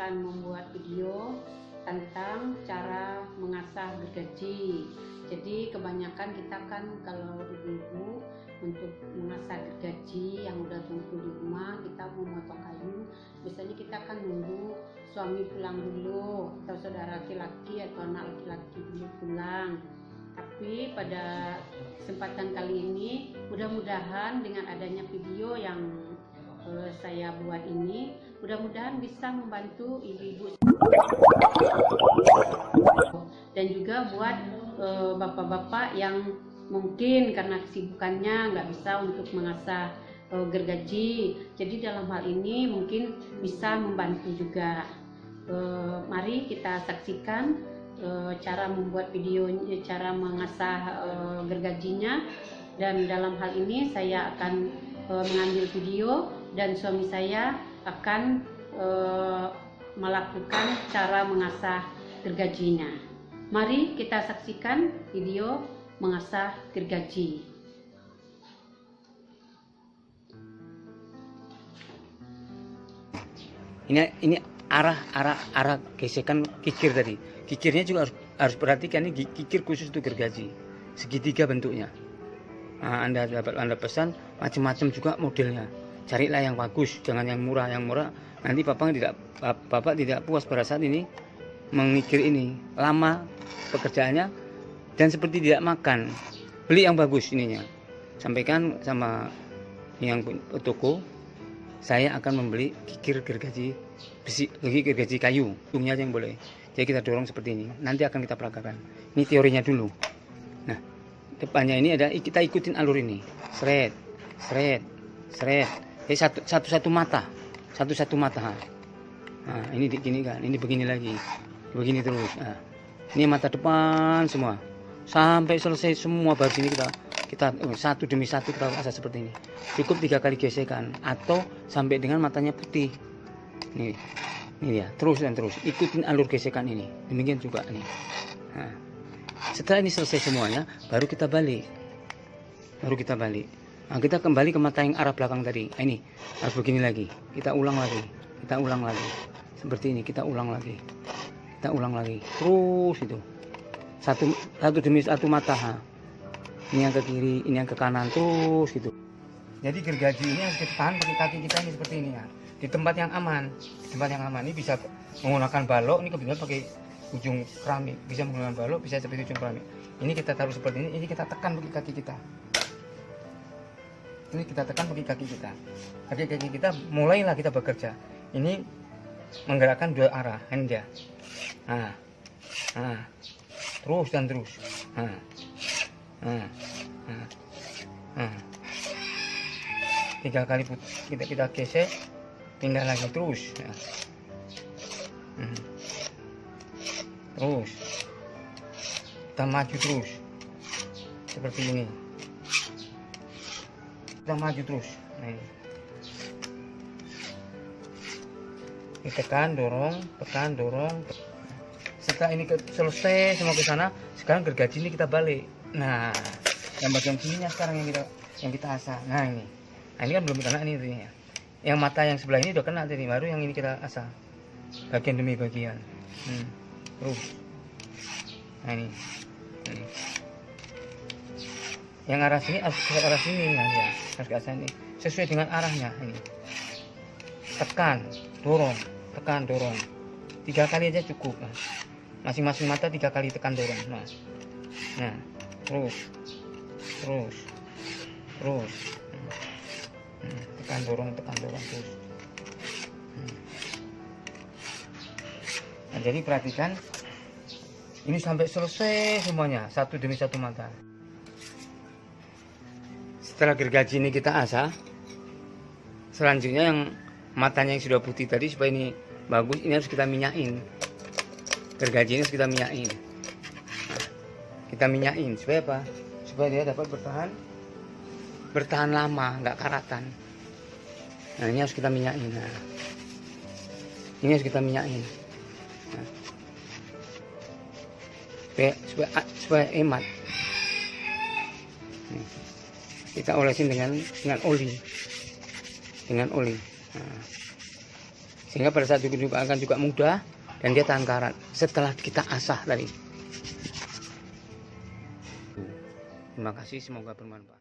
akan membuat video tentang cara mengasah gergaji. Jadi kebanyakan kita kan kalau ibu-ibu untuk mengasah gergaji yang udah tunggu di rumah, kita mau motong kayu, biasanya kita akan nunggu suami pulang dulu atau saudara laki-laki atau anak laki-laki dulu pulang. Tapi pada kesempatan kali ini mudah-mudahan dengan adanya video yang saya buat ini, mudah-mudahan bisa membantu ibu-ibu dan juga buat bapak-bapak yang mungkin karena kesibukannya nggak bisa untuk mengasah gergaji. Jadi dalam hal ini mungkin bisa membantu juga. Mari kita saksikan cara membuat video, cara mengasah gergajinya. Dan dalam hal ini saya akan mengambil video dan suami saya akan melakukan cara mengasah gergajinya. Mari kita saksikan video mengasah gergaji. Ini arah gesekan kikir tadi. Kikirnya juga harus perhatikan, ini kikir khusus untuk gergaji, segitiga bentuknya. Nah, Anda pesan macam-macam juga modelnya. Carilah yang bagus, jangan yang murah. Yang murah nanti bapak tidak puas pada saat ini mengikir ini, lama pekerjaannya dan seperti tidak makan. Beli yang bagus ininya. Sampaikan sama yang toko, saya akan membeli kikir gergaji besi, gergaji kayu, ujungnya yang boleh. Jadi kita dorong seperti ini. Nanti akan kita peragakan. Ini teorinya dulu. Nah, depannya ini ada, kita ikutin alur ini. Seret, seret, seret. Jadi satu mata. Nah, ini begini kan. Ini begini lagi. Begini terus. Nah, ini mata depan semua. Sampai selesai semua baru sini kita satu demi satu kita asah seperti ini. Cukup 3 kali gesekan atau sampai dengan matanya putih. Nih ya, terus dan terus ikutin alur gesekan ini. Demikian juga nih. Nah, setelah ini selesai semuanya, baru kita balik. Nah, kita kembali ke mata yang arah belakang tadi. Nah, ini harus begini lagi. Kita ulang lagi. Seperti ini kita ulang lagi. Terus itu. Satu demi satu mata. Ha. Ini yang ke kiri, ini yang ke kanan, terus gitu. Jadi gergaji ini harus kita tahan pakai kaki kita ini seperti ini ya. Di tempat yang aman. Ini bisa menggunakan balok, ini kebetulan pakai ujung keramik. Bisa menggunakan balok, bisa seperti ujung keramik. Ini kita taruh seperti ini kita tekan pakai kaki kita. Ini kita tekan pakai kaki kita. Kaki kita mulailah kita bekerja. Ini menggerakkan 2 arah, ini dia. Nah. Terus dan terus. Nah. 3 kali kita gesek, pindah lagi terus. Terus kita maju terus seperti ini. Kita maju terus. Nah, tekan dorong. Setelah ini selesai semua ke sana, sekarang gergaji ini kita balik. Nah, yang bagian sininya sekarang yang kita asah. Nah ini kan belum kena ini ya. Yang mata yang sebelah ini udah kena tadi, baru yang ini kita asah. Bagian demi bagian. Terus. Nah ini. Yang arah sini harus ke arah sini ya. Harus ke arah sini. Sesuai dengan arahnya ini. Tekan, dorong. 3 kali aja cukup. Nah, masing-masing mata 3 kali tekan dorong. Nah, terus. Tekan dorong terus. Nah, jadi perhatikan ini sampai selesai semuanya, satu demi satu mata. Setelah gergaji ini kita asah, selanjutnya yang matanya yang sudah putih tadi, supaya ini bagus, ini harus kita minyakin. Gergaji ini harus kita minyakin. Kita minyakin supaya apa? Supaya dia dapat bertahan lama, nggak karatan. Nah, ini harus kita minyakin. Nah, ini harus kita minyakin. Nah, supaya hemat. Kita olesin dengan oli. Nah, sehingga pada saat juga akan juga mudah dan dia tahan karat setelah kita asah tadi. Terima kasih, semoga bermanfaat.